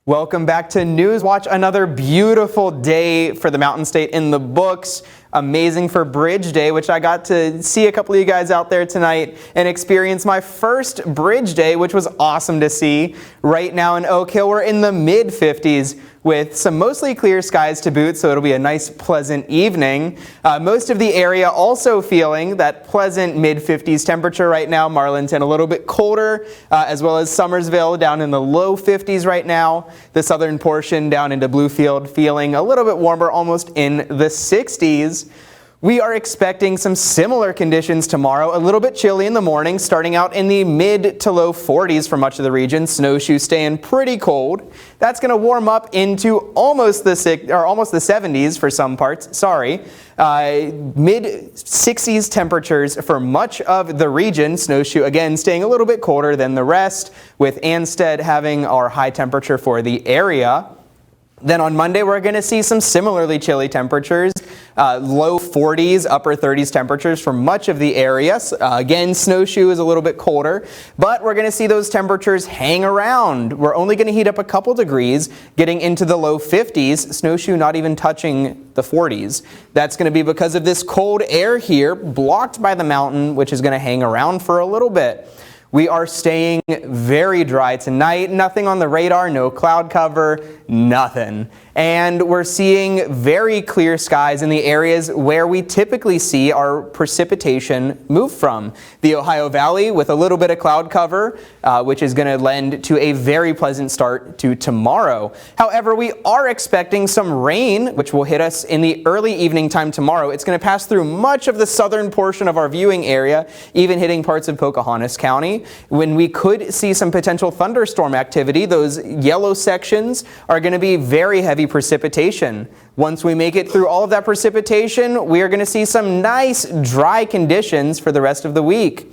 Welcome back to News Watch. Another beautiful day for the Mountain State in the books. Amazing for Bridge Day, which I got to see a couple of you guys out there tonight and experience my first Bridge Day, which was awesome to see. Right now in Oak Hill, we're in the mid-50s with some mostly clear skies to boot, so it'll be a nice, pleasant evening. Most of the area also feeling that pleasant mid-50s temperature right now. Marlinton a little bit colder, as well as Summersville down in the low 50s right now. The southern portion down into Bluefield feeling a little bit warmer, almost in the 60s. We are expecting some similar conditions tomorrow, a little bit chilly in the morning, starting out in the mid to low 40s for much of the region. Snowshoe staying pretty cold. That's going to warm up into almost the 70s for some parts. Mid 60s temperatures for much of the region. Snowshoe again staying a little bit colder than the rest, with Ansted having our high temperature for the area. Then on Monday, we're going to see some similarly chilly temperatures, low 40s, upper 30s temperatures for much of the area. Again, Snowshoe is a little bit colder, but we're going to see those temperatures hang around. We're only going to heat up a couple degrees, getting into the low 50s. Snowshoe not even touching the 40s. That's going to be because of this cold air here, blocked by the mountain, which is going to hang around for a little bit. We are staying very dry tonight. Nothing on the radar, no cloud cover, nothing. And we're seeing very clear skies in the areas where we typically see our precipitation move from. The Ohio Valley with a little bit of cloud cover, which is going to lend to a very pleasant start to tomorrow. However, we are expecting some rain, which will hit us in the early evening time tomorrow. It's going to pass through much of the southern portion of our viewing area, even hitting parts of Pocahontas County. When we could see some potential thunderstorm activity, those yellow sections are going to be very heavy precipitation. Once we make it through all of that precipitation, we are going to see some nice dry conditions for the rest of the week,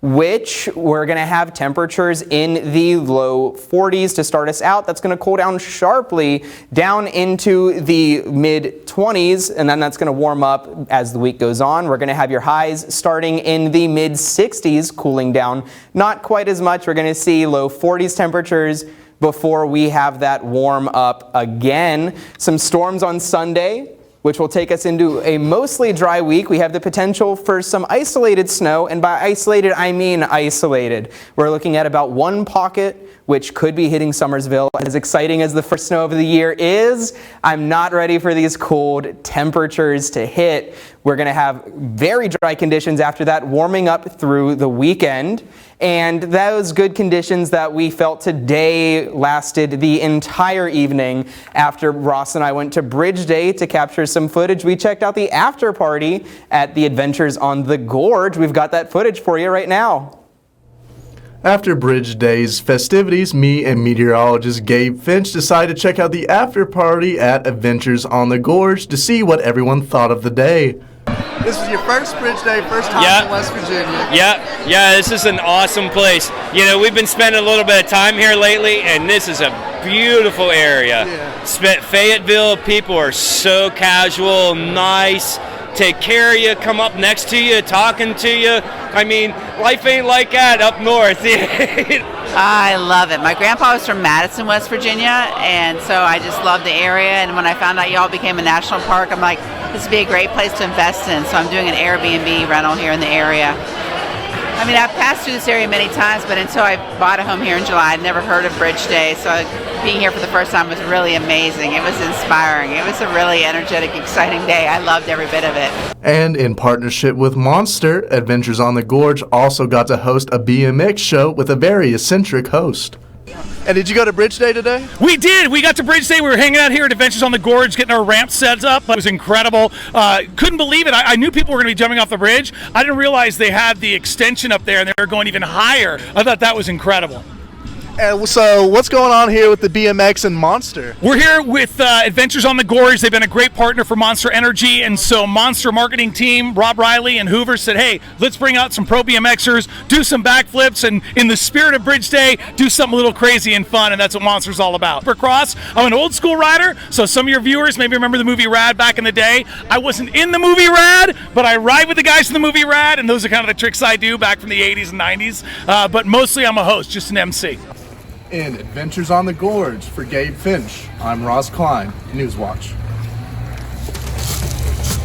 which we're going to have temperatures in the low 40s to start us out. That's going to cool down sharply down into the mid 20s, and then that's going to warm up as the week goes on. We're going to have your highs starting in the mid 60s, cooling down not quite as much. We're going to see low 40s temperatures before we have that warm up again. Some storms on Sunday, which will take us into a mostly dry week. We have the potential for some isolated snow, and by isolated, I mean isolated. We're looking at about one pocket, which could be hitting Summersville. As exciting as the first snow of the year is, I'm not ready for these cold temperatures to hit. We're going to have very dry conditions after that, warming up through the weekend. And those good conditions that we felt today lasted the entire evening. After Ross and I went to Bridge Day to capture some footage, we checked out the after party at the Adventures on the Gorge. We've got that footage for you right now. After Bridge Day's festivities, me and meteorologist Gabe Finch decided to check out the after party at Adventures on the Gorge to see what everyone thought of the day. This is your first Bridge Day, first time in West Virginia. Yeah, this is an awesome place. You know, we've been spending a little bit of time here lately, and this is a beautiful area. Fayetteville, people are so casual, nice, take care of you, come up next to you, talking to you. I mean, life ain't like that up north. I love it. My grandpa was from Madison, West Virginia, and so I just love the area. And when I found out y'all became a national park, I'm like, this would be a great place to invest in. So I'm doing an Airbnb rental here in the area. I mean, I've passed through this area many times, but until I bought a home here in July, I'd never heard of Bridge Day. So being here for the first time was really amazing. It was inspiring. It was a really energetic, exciting day. I loved every bit of it. And in partnership with Monster, Adventures on the Gorge also got to host a BMX show with a very eccentric host. And did you go to Bridge Day today? We did. We got to Bridge Day. We were hanging out here at Adventures on the Gorge, getting our ramp set up. It was incredible. Couldn't believe it. I knew people were going to be jumping off the bridge. I didn't realize they had the extension up there and they were going even higher. I thought that was incredible. And so what's going on here with the BMX and Monster? We're here with Adventures on the Gorge. They've been a great partner for Monster Energy, and so Monster marketing team, Rob Riley and Hoover said, hey, let's bring out some pro BMXers, do some backflips, and in the spirit of Bridge Day, do something a little crazy and fun, and that's what Monster's all about. For Cross, I'm an old school rider, so some of your viewers maybe remember the movie Rad back in the day. I wasn't in the movie Rad, but I ride with the guys in the movie Rad, and those are kind of the tricks I do back from the 80s and 90s, but mostly I'm a host, just an MC. In Adventures on the Gorge for Gabe Finch, I'm Ross Klein, Newswatch.